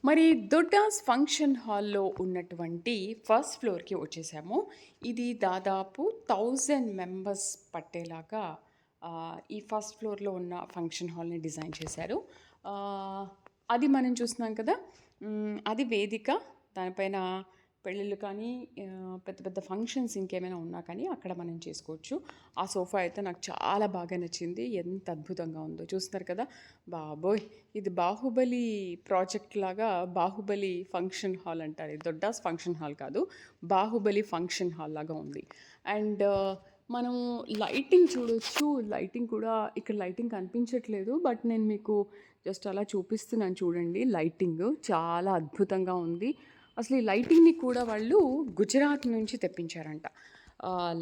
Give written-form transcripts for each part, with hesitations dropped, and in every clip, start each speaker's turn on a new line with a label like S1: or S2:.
S1: మరి దొడ్డాస్ ఫంక్షన్ హాల్‌లో ఉన్నటువంటి ఫస్ట్ ఫ్లోర్‌కి వచ్చేసాము. ఇది దాదాపు 1000 మెంబర్స్ పట్టేలాగా ఈ ఫస్ట్ ఫ్లోర్‌లో ఉన్న ఫంక్షన్ హాల్‌ని డిజైన్ చేశారు. ఆహ్, అది మనం చూస్తున్నాం కదా! అది వేదిక. దానిపైన పెళ్ళిళ్ళు కానీ పెద్ద పెద్ద ఫంక్షన్స్ ఇంకేమైనా ఉన్నా కానీ అక్కడ మనం చేసుకోవచ్చు. ఆ సోఫా అయితే నాకు చాలా బాగా నచ్చింది. ఎంత అద్భుతంగా ఉందో చూస్తున్నారు కదా! బాబోయ్! ఇది 'బాహుబలి' ప్రాజెక్ట్ లాగా 'బాహుబలి ఫంక్షన్ హాల్' అంటారు. ఇది దొడ్డాస్ ఫంక్షన్ హాల్ కాదు. 'బాహుబలి ఫంక్షన్ హాల్' లాగా ఉంది. అండ్ మనం లైటింగ్ చూడొచ్చు. లైటింగ్ కూడా ఇక్కడ లైటింగ్ కనిపించట్లేదు. బట్ నేను మీకు జస్ట్ అలా చూపిస్తున్నాను చూడండి. లైటింగ్ చాలా అద్భుతంగా ఉంది. అసలు ఈ లైటింగ్‌ని కూడా వాళ్ళు గుజరాత్ నుంచి తెప్పించారంట.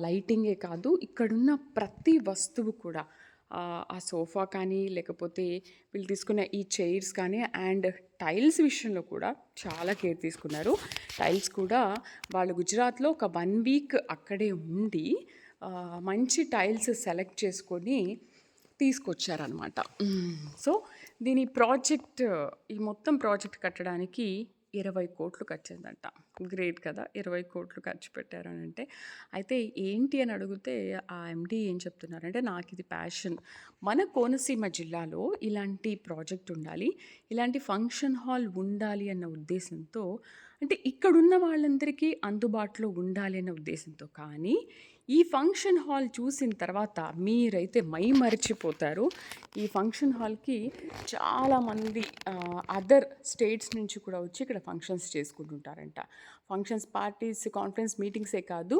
S1: లైటింగే కాదు, ఇక్కడున్న ప్రతి వస్తువు కూడా ఆ సోఫా కానీ, లేకపోతే వీళ్ళు తీసుకున్న ఈ చైర్స్ కానీ అండ్ టైల్స్ విషయంలో కూడా చాలా కేర్ తీసుకున్నారు. టైల్స్ కూడా వాళ్ళు గుజరాత్‌లో ఒక 1 వీక్ అక్కడే ఉండి మంచి టైల్స్ సెలెక్ట్ చేసుకొని తీసుకొచ్చారనమాట. సో, దీని ప్రాజెక్ట్ ఈ మొత్తం ప్రాజెక్ట్ కట్టడానికి 20,00,00,000 ఖర్చయిందంట. గ్రేట్ కదా! 20,00,00,000 ఖర్చు పెట్టారనంటే. అయితే ఏంటి అని అడిగితే ఆ ఎండీ ఏం చెప్తున్నారంటే, నాకిది ప్యాషన్. మన కోనసీమ జిల్లాలో ఇలాంటి ప్రాజెక్ట్ ఉండాలి. ఇలాంటి ఫంక్షన్ హాల్ ఉండాలి అన్న ఉద్దేశంతో అంటే ఇక్కడున్న వాళ్ళందరికీ అందుబాటులో ఉండాలి అన్న ఉద్దేశంతో. కానీ ఈ ఫంక్షన్ హాల్ చూసిన తర్వాత మీరైతే మైమరిచిపోతారు. ఈ ఫంక్షన్ హాల్‌కి చాలామంది అదర్ స్టేట్స్ నుంచి కూడా వచ్చి ఇక్కడ ఫంక్షన్స్ చేసుకుంటుంటారంట. ఫంక్షన్స్, పార్టీస్, కాన్ఫరెన్స్ మీటింగ్సే కాదు,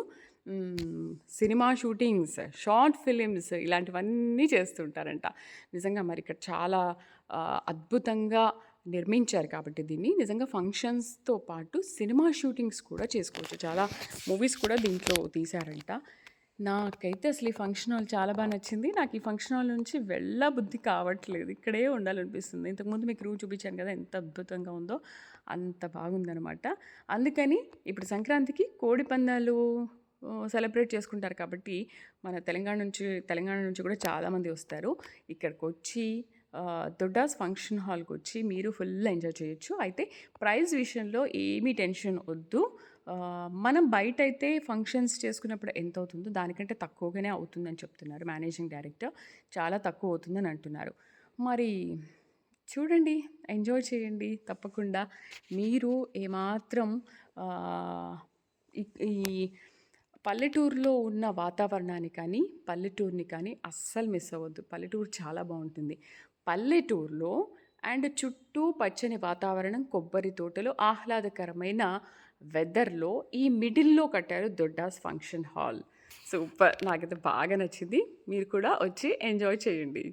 S1: సినిమా షూటింగ్స్, షార్ట్ ఫిలిమ్స్ ఇలాంటివన్నీ చేస్తుంటారంట. నిజంగా మరి ఇక్కడ చాలా అద్భుతంగా నిర్మించారు కాబట్టి దీన్ని నిజంగా ఫంక్షన్స్‌తో పాటు సినిమా షూటింగ్స్ కూడా చేసుకోవచ్చు. చాలా మూవీస్ కూడా దీంట్లో తీశారంట. నాకైతే అసలు ఈ ఫంక్షన్ హాల్ చాలా బా నచ్చింది. నాకు ఈ ఫంక్షన్ హాల్ నుంచి వెళ్ళబుద్ధి కావట్లేదు. ఇక్కడే ఉండాలనిపిస్తుంది. ఇంతకుముందు మీకు రూమ్ చూపించాను కదా! ఎంత అద్భుతంగా ఉందో. అంత బాగుందనమాట. అందుకని ఇప్పుడు సంక్రాంతికి కోడి పందాలు సెలబ్రేట్ చేసుకుంటారు కాబట్టి మన తెలంగాణ నుంచి కూడా చాలామంది వస్తారు. ఇక్కడికొచ్చి దొడ్డాస్ ఫంక్షన్ హాల్‌కొచ్చి మీరు ఫుల్ ఎంజాయ్ చేయొచ్చు. అయితే ప్రైస్ విషయంలో ఏమీ టెన్షన్ వద్దు. మనం బయటైతే ఫంక్షన్స్ చేసుకున్నప్పుడు ఎంతవుతుందో దానికంటే తక్కువగానే అవుతుందని చెప్తున్నారు మేనేజింగ్ డైరెక్టర్. చాలా తక్కువ అవుతుందని అంటున్నారు. మరి చూడండి, ఎంజాయ్ చేయండి తప్పకుండా. మీరు ఏమాత్రం ఆహ్, ఈ ఈ పల్లెటూరులో ఉన్న వాతావరణాన్ని కానీ, పల్లెటూరుని కానీ అస్సలు మిస్ అవ్వద్దు. పల్లెటూరు చాలా బావుంటుంది. పల్లెటూరులో అండ్ చుట్టూ పచ్చని వాతావరణం, కొబ్బరి తోటలు, ఆహ్లాదకరమైన వెదర్‌లో ఈ మిడిల్‌లో కట్టారు దొడ్డాస్ ఫంక్షన్ హాల్. సూపర్! నాకైతే బాగా నచ్చింది. మీరు కూడా వచ్చి ఎంజాయ్ చేయండి.